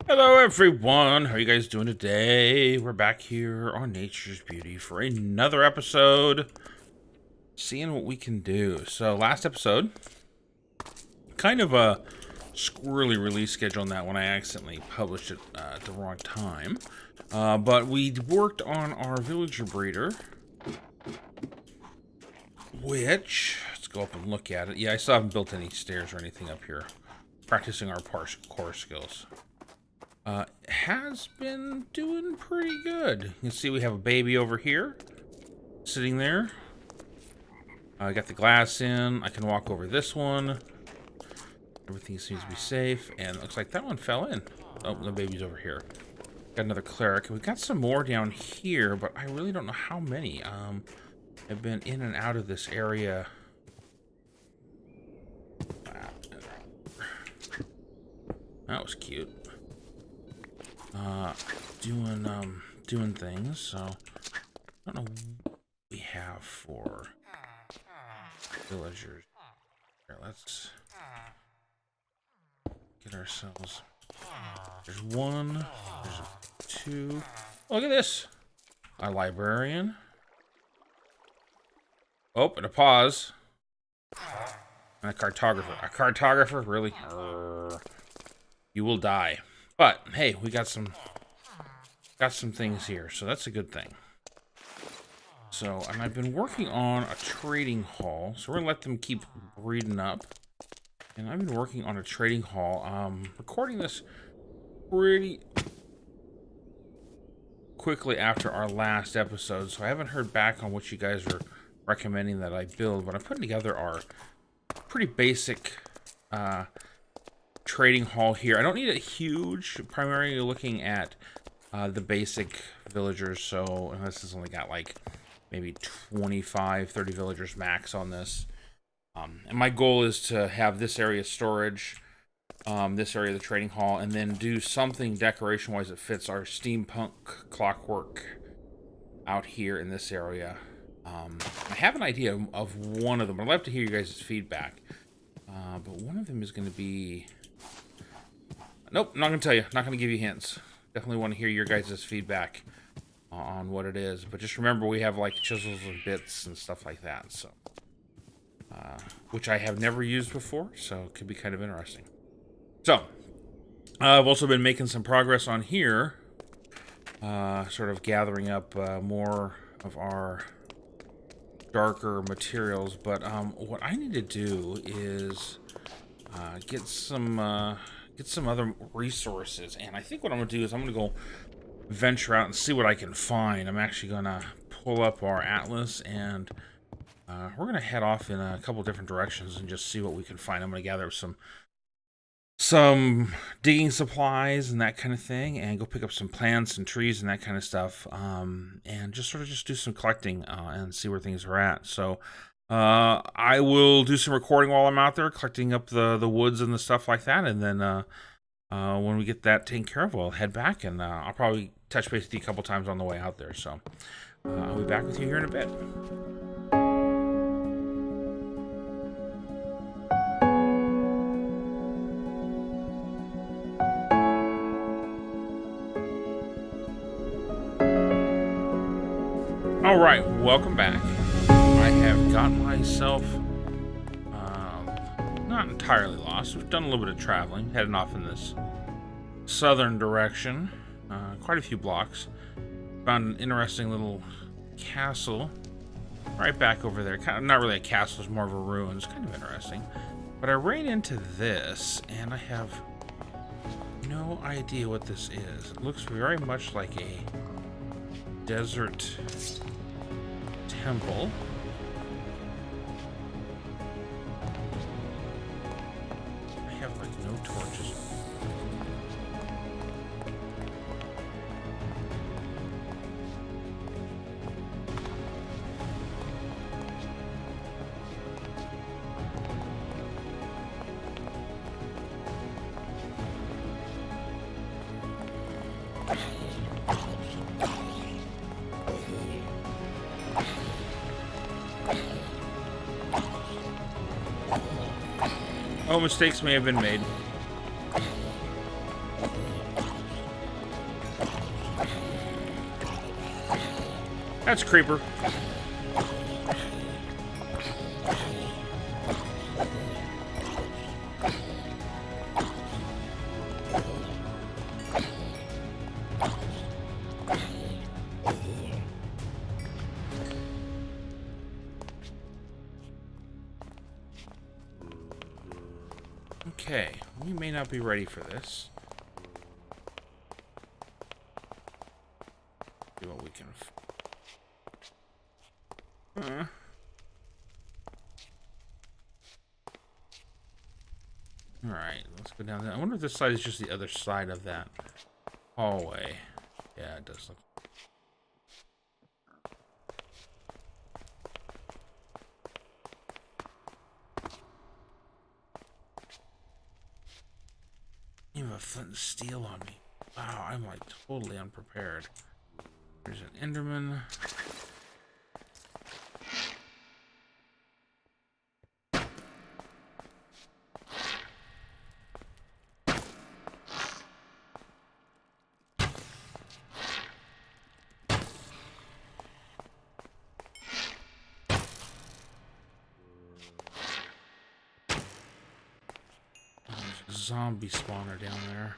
Hello everyone, how are you guys doing today? We're back here on Nature's Beauty for another episode, seeing what we can do. So last episode, kind of a squirrely release schedule on that one. I accidentally published it at the wrong time. But we worked on our villager breeder, which, let's go up and look at it. Yeah, I still haven't built any stairs or anything up here. Practicing our core skills. Has been doing pretty good. You can see we have a baby over here, sitting there. I got the glass in. I can walk over this one. Everything seems to be safe, and it looks like that one fell in. Oh, the baby's over here. Got another cleric. We've got some more down here, but I really don't know how many. I've been in and out of this area. That was cute. Doing things, so I don't know what we have for villagers. Here, let's get ourselves. There's one, there's two. Oh, look at this. A librarian. Oh, and a pause. And a cartographer. A cartographer? Really? You will die. But hey, we got some things here, so that's a good thing. So, and I've been working on a trading hall, so we're gonna let them keep breeding up. And I've been working on a trading hall. Recording this pretty quickly after our last episode, so I haven't heard back on what you guys are recommending that I build. But I'm putting together our pretty basic trading hall here. I don't need it huge, primarily looking at the basic villagers, so this has only got like maybe 25, 30 villagers max on this. And my goal is to have this area storage, this area the trading hall, and then do something decoration-wise that fits our steampunk clockwork out here in this area. I have an idea of one of them. I'd love to hear you guys' feedback. But one of them is going to be... Nope, not going to tell you. Not going to give you hints. Definitely want to hear your guys' feedback on what it is. But just remember, we have like chisels and bits and stuff like that. So, which I have never used before, so it could be kind of interesting. So, I've also been making some progress on here. Sort of gathering up more of our darker materials. But what I need to do is get some other resources, and I think what I'm gonna do is I'm gonna go venture out and see what I can find. I'm actually gonna pull up our atlas, and we're gonna head off in a couple different directions and just see what we can find. I'm gonna gather some digging supplies and that kind of thing, and go pick up some plants and trees and that kind of stuff, and just do some collecting and see where things are at. So I will do some recording while I'm out there collecting up the woods and the stuff like that, and then when we get that taken care of, we'll head back, and I'll probably touch base with you a couple times on the way out there. So I'll be back with you here in a bit. All right, welcome back. I have got myself not entirely lost. We've done a little bit of traveling, heading off in this southern direction, quite a few blocks. Found an interesting little castle right back over there. Kind of not really a castle, it's more of a ruin. It's kind of interesting. But I ran into this, and I have no idea what this is. It looks very much like a desert temple. I have like no torches. Oh, mistakes may have been made. That's creeper. Okay, we may not be ready for this. See what we can. Alright, let's go down there. I wonder if this side is just the other side of that hallway. Yeah, it does look. You have a flint and steel on me. Wow, I'm like totally unprepared. There's an Enderman. Zombie spawner down there.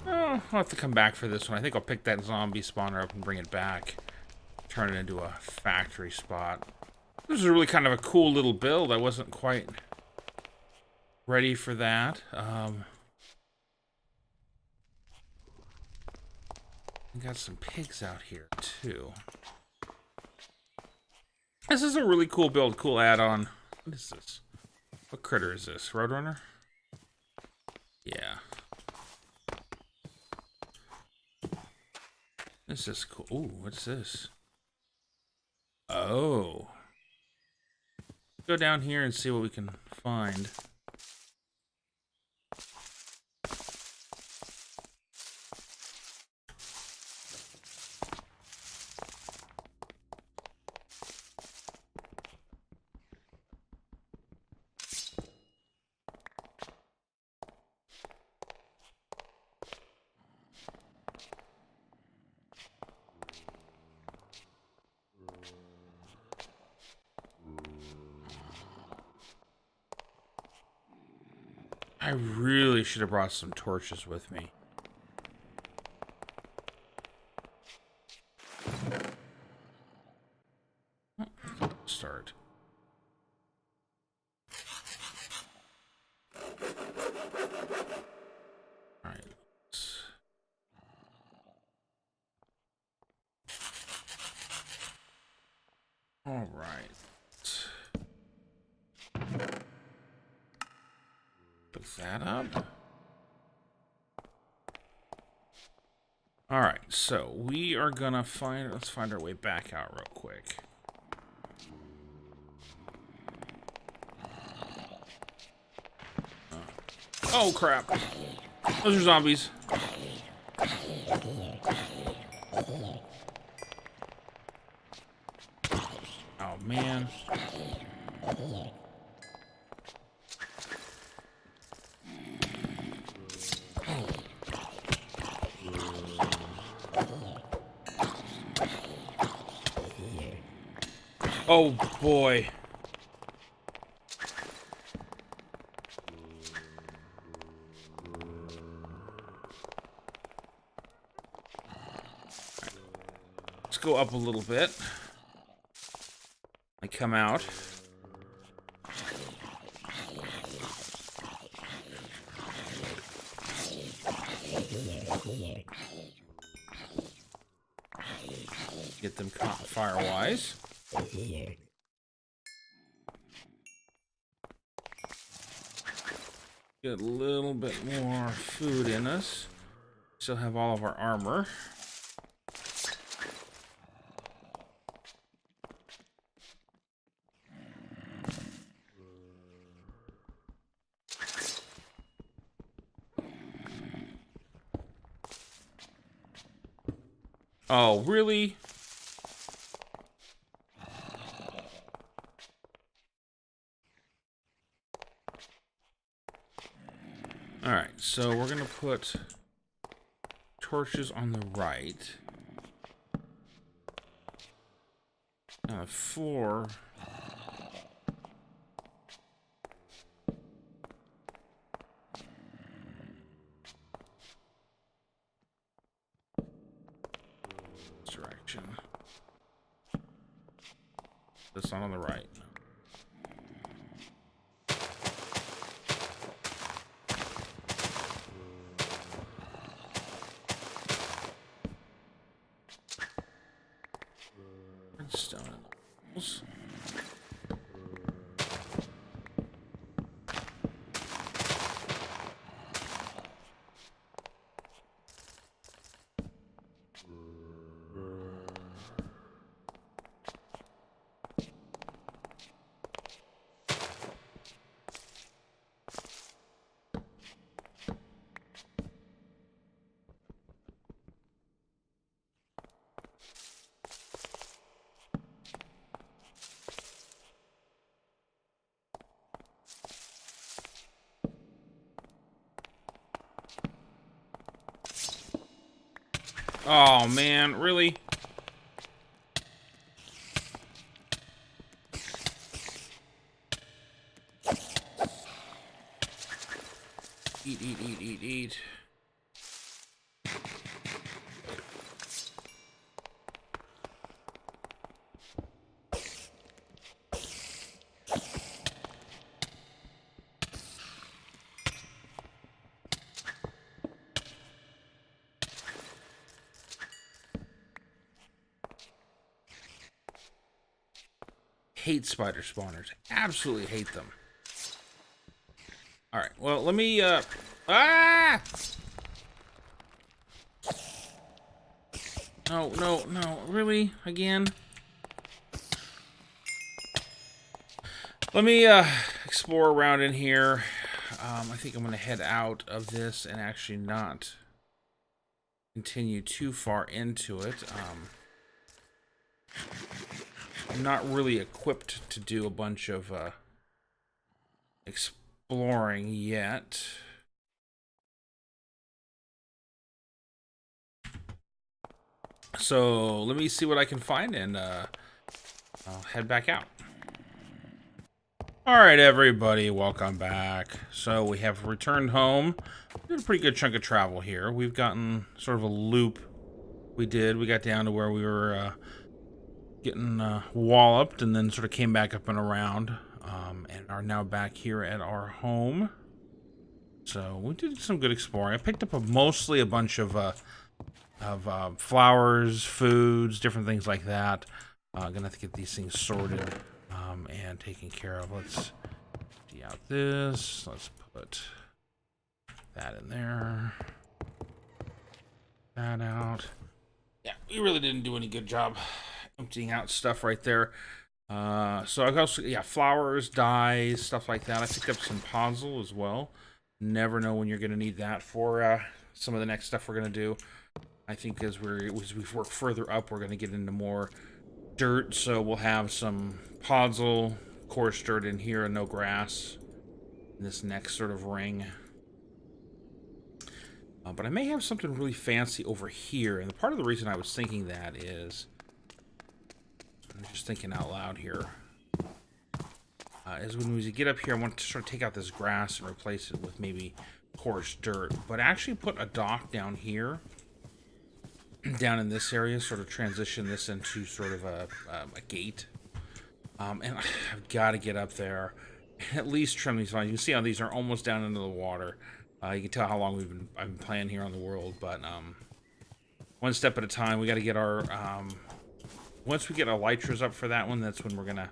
Oh, I'll have to come back for this one. I think I'll pick that zombie spawner up and bring it back. Turn it into a factory spot. This is really kind of a cool little build. I wasn't quite ready for that. We got some pigs out here too. This is a really cool build, cool add-on. What is this? What critter is this? Roadrunner? Yeah. This is cool. Ooh, what's this? Oh. Go down here and see what we can find. I really should have brought some torches with me. Start. All right. All right. Pick that up. All right, so we are gonna find. Let's find our way back out real quick. Oh crap! Those are zombies. Oh man. Oh boy. Let's go up a little bit. I come out. Get them caught fire-wise. Get a little bit more food in us. Still have all of our armor. Oh, really? Alright, so we're going to put torches on the right. On the floor. Direction. This one on the right. Redstone in the walls. Oh man, really? Eat. Hate spider spawners. Absolutely hate them. Alright, well, let me, ah! No, really? Again? Let me, explore around in here. I think I'm gonna head out of this and actually not continue too far into it. I'm not really equipped to do a bunch of exploring yet. So let me see what I can find, and I'll head back out. Alright everybody, welcome back. So we have returned home. We did a pretty good chunk of travel here. We've gotten sort of a loop. We got down to where we were getting walloped, and then sort of came back up and around, and are now back here at our home. So we did some good exploring. I picked up mostly a bunch of flowers, foods, different things like that. Gonna have to get these things sorted and taken care of. Let's empty out this. Let's put that in there. That out. Yeah, we really didn't do any good job emptying out stuff right there. So I've also, yeah, flowers, dyes, stuff like that. I picked up some puzzle as well. Never know when you're going to need that for some of the next stuff we're going to do. I think as we work further up, we're going to get into more dirt. So we'll have some puzzle, coarse dirt in here, and no grass in this next sort of ring. But I may have something really fancy over here. And part of the reason I was thinking that is, I'm just thinking out loud here, is when we get up here, I want to sort of take out this grass and replace it with maybe coarse dirt. But actually put a dock down here, down in this area, sort of transition this into sort of a gate. And I've got to get up there, at least trim these vines. You can see how these are almost down into the water. You can tell how long I've been playing here on the world, but one step at a time. We got to get our once we get our elytras up for that one, that's when we're gonna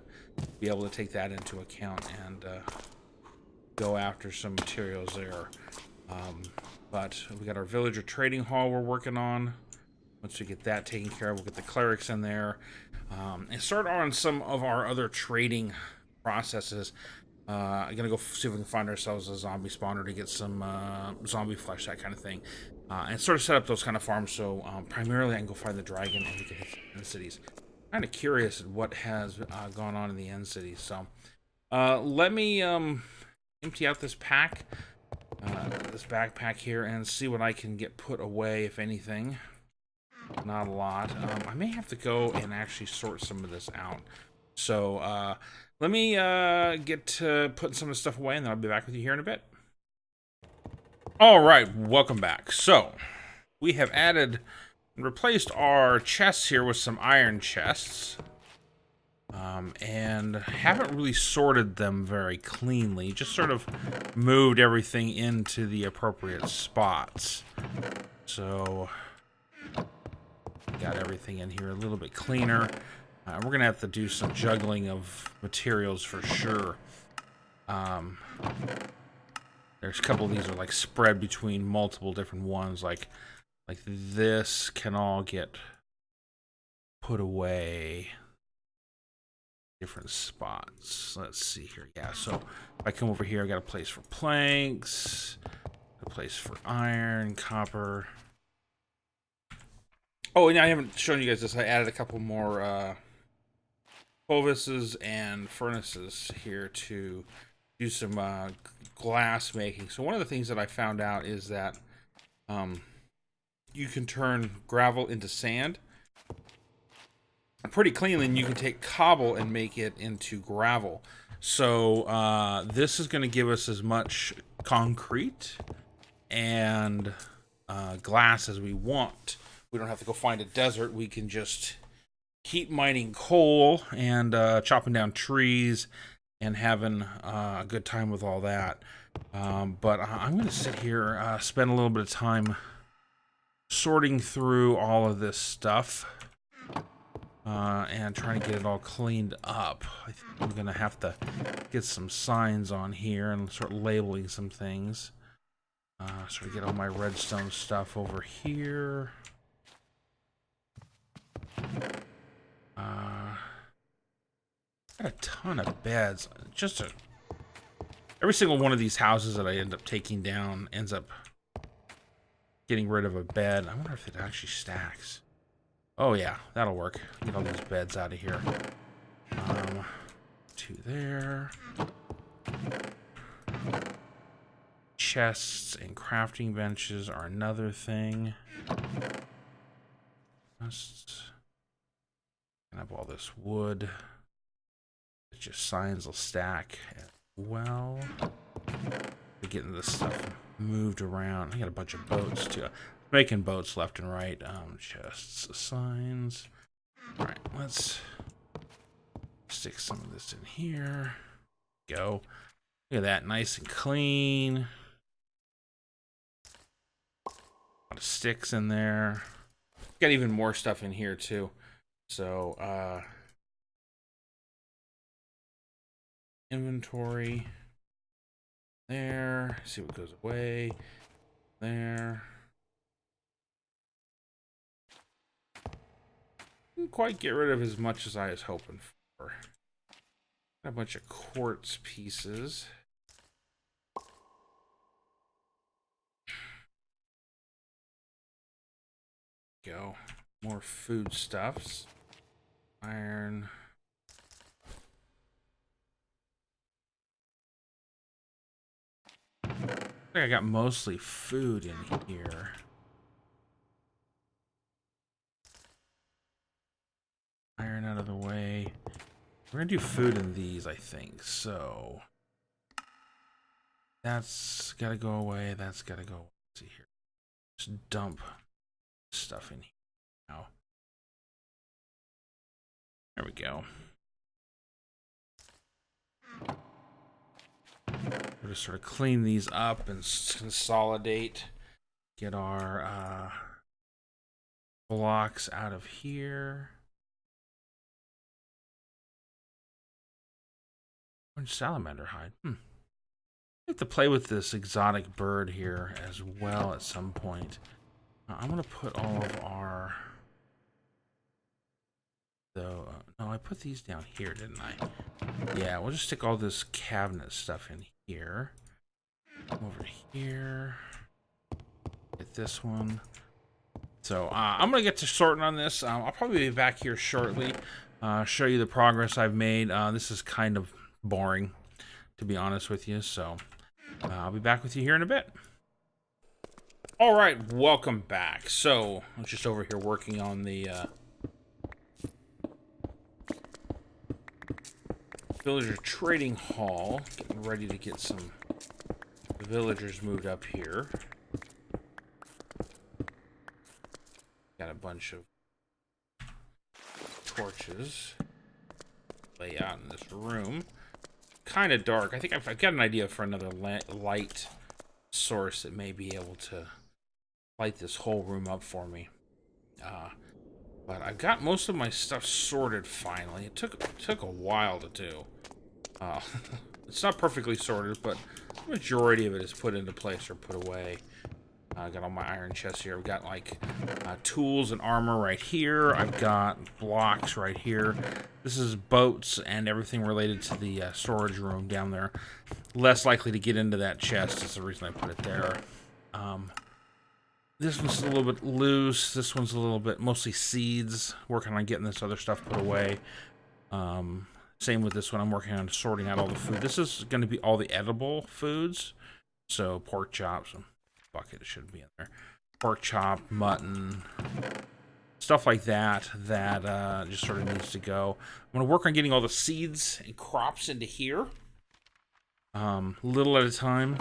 be able to take that into account and go after some materials there. But we got our villager trading hall we're working on. Once we get that taken care of, we'll get the clerics in there and start on some of our other trading processes. I'm gonna go see if we can find ourselves a zombie spawner to get some zombie flesh, that kind of thing, and sort of set up those kind of farms. So primarily I can go find the dragon and we can hit the cities. Kind of curious at what has gone on in the end cities. So let me empty out this pack. this backpack here and see what I can get put away, if anything. Not a lot. I may have to go and actually sort some of this out. So let me get to putting some of the stuff away, and then I'll be back with you here in a bit. All right, welcome back. So we have added and replaced our chests here with some iron chests. And haven't really sorted them very cleanly. Just sort of moved everything into the appropriate spots. So got everything in here a little bit cleaner. We're going to have to do some juggling of materials for sure. There's a couple of these are like spread between multiple different ones. Like this can all get put away different spots. Let's see here. Yeah, so if I come over here, I got a place for planks, a place for iron, copper. Oh, and I haven't shown you guys this. I added a couple more Clovises and furnaces here to do some glass making. So one of the things that I found out is that you can turn gravel into sand pretty cleanly, and you can take cobble and make it into gravel. So this is going to give us as much concrete and glass as we want. We don't have to go find a desert. We can just keep mining coal and chopping down trees and having a good time with all that. But I'm going to sit here, spend a little bit of time sorting through all of this stuff. And trying to get it all cleaned up. I think I'm going to have to get some signs on here and start labeling some things. Sort of get all my redstone stuff over here. Got a ton of beds. Every single one of these houses that I end up taking down ends up getting rid of a bed. I wonder if it actually stacks. Oh yeah, that'll work. Get all these beds out of here. 2 there. Chests and crafting benches are another thing. Just up all this wood. It just signs will stack as well. We're getting this stuff moved around. I got a bunch of boats too. Making boats left and right. Chests, signs. All right, let's stick some of this in here. Go. Look at that, nice and clean. A lot of sticks in there. Got even more stuff in here too. So, inventory. There. See what goes away. There. Didn't quite get rid of as much as I was hoping for. Got a bunch of quartz pieces. Go. More foodstuffs. Iron. I think I got mostly food in here. Iron out of the way. We're gonna do food in these, I think. So that's gotta go away. That's gotta go. Let's see here. Just dump stuff in here now. There we go. We'll just sort of clean these up and consolidate. Get our blocks out of here. Orange salamander hide. I have to play with this exotic bird here as well at some point. I'm going to put all of our... No, I put these down here, didn't I? Yeah, we'll just stick all this cabinet stuff in here. Over here. Get this one. So I'm going to get to sorting on this. I'll probably be back here shortly. Show you the progress I've made. This is kind of boring, to be honest with you. So I'll be back with you here in a bit. All right, welcome back. So I'm just over here working on the villager trading hall, getting ready to get some villagers moved up here. Got a bunch of torches lay out in this room. Kind of dark. I think I've got an idea for another light source that may be able to light this whole room up for me. But I've got most of my stuff sorted finally. It took a while to do. It's not perfectly sorted, but the majority of it is put into place or put away. I got all my iron chests here. I've got like tools and armor right here. I've got blocks right here. This is boats and everything related to the storage room down there. Less likely to get into that chest is the reason I put it there. This one's a little bit loose. This one's a little bit mostly seeds. Working on getting this other stuff put away. Same with this one. I'm working on sorting out all the food. This is going to be all the edible foods. So pork chops. Bucket it should be in there. Pork chop, mutton, stuff like that. That just sort of needs to go. I'm going to work on getting all the seeds and crops into here. Little at a time.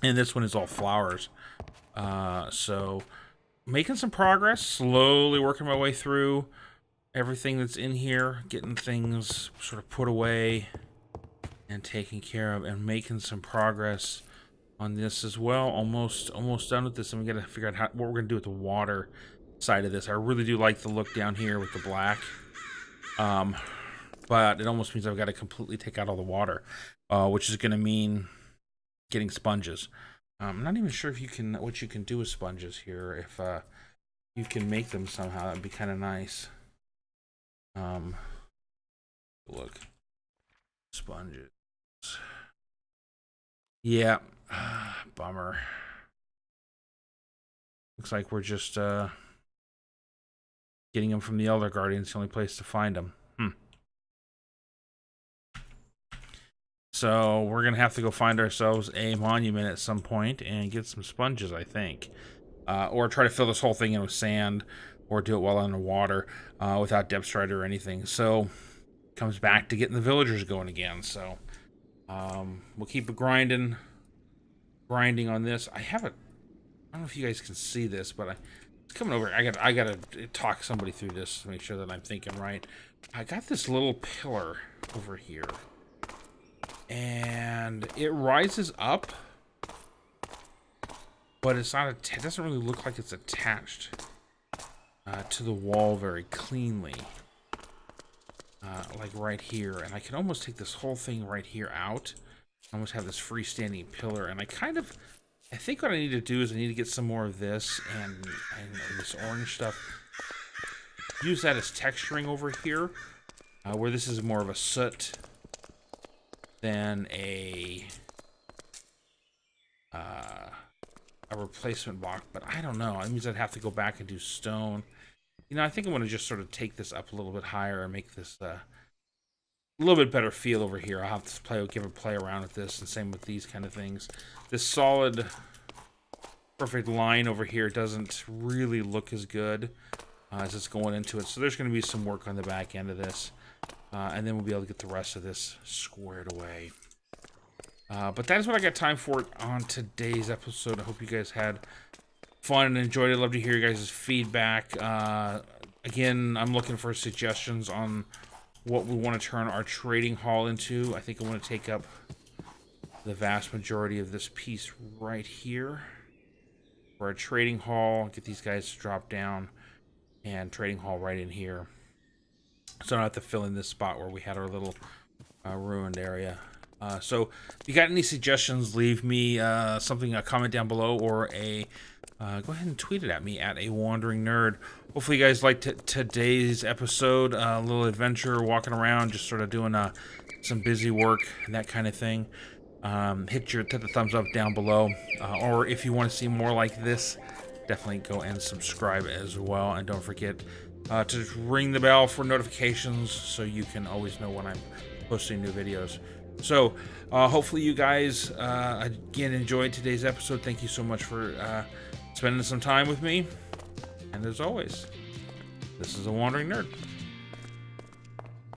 And this one is all flowers. So making some progress, slowly working my way through everything that's in here, getting things sort of put away and taken care of, and making some progress on this as well. Almost done with this, and we got to figure out what we're going to do with the water side of this. I really do like the look down here with the black, but it almost means I've got to completely take out all the water, which is going to mean getting sponges. I'm not even sure if what you can do with sponges here. If you can make them somehow, that'd be kind of nice. Look, sponges. Yeah, bummer. Looks like we're just getting them from the Elder Guardian. It's the only place to find them. So we're gonna have to go find ourselves a monument at some point and get some sponges, I think, or try to fill this whole thing in with sand, or do it while underwater without depth strider or anything. So comes back to getting the villagers going again. So we'll keep it grinding on this. I don't know if you guys can see this, but it's coming over. I gotta talk somebody through this to make sure that I'm thinking right. I got this little pillar over here, and it rises up, but it's not. It doesn't really look like it's attached to the wall very cleanly, like right here. And I can almost take this whole thing right here out. Almost have this freestanding pillar, and I think what I need to do is I need to get some more of this and this orange stuff. Use that as texturing over here, where this is more of a soot than a replacement block. But I don't know. It means I'd have to go back and do stone. You know, I think I'm going to just sort of take this up a little bit higher and make this a little bit better feel over here. I'll have to give a play around with this, and same with these kind of things. This solid, perfect line over here doesn't really look as good as it's going into it. So there's going to be some work on the back end of this, and then we'll be able to get the rest of this squared away. But that is what I got time for on today's episode. I hope you guys had fun and enjoyed it. Love to hear you guys' feedback. Again, I'm looking for suggestions on what we want to turn our trading hall into. I think I want to take up the vast majority of this piece right here for a trading hall. Get these guys to drop down, and trading hall right in here, so I don't have to fill in this spot where we had our little ruined area. So if you got any suggestions, leave me a comment down below, or go ahead and tweet it at me at @awanderingnerd. Hopefully you guys liked today's episode. A little adventure, walking around, just sort of doing some busy work and that kind of thing. Hit the thumbs up down below, or if you want to see more like this, definitely go and subscribe as well. And don't forget to ring the bell for notifications so you can always know when I'm posting new videos. So hopefully you guys again enjoyed today's episode. Thank you so much for spending some time with me. And as always, this is a Wandering Nerd.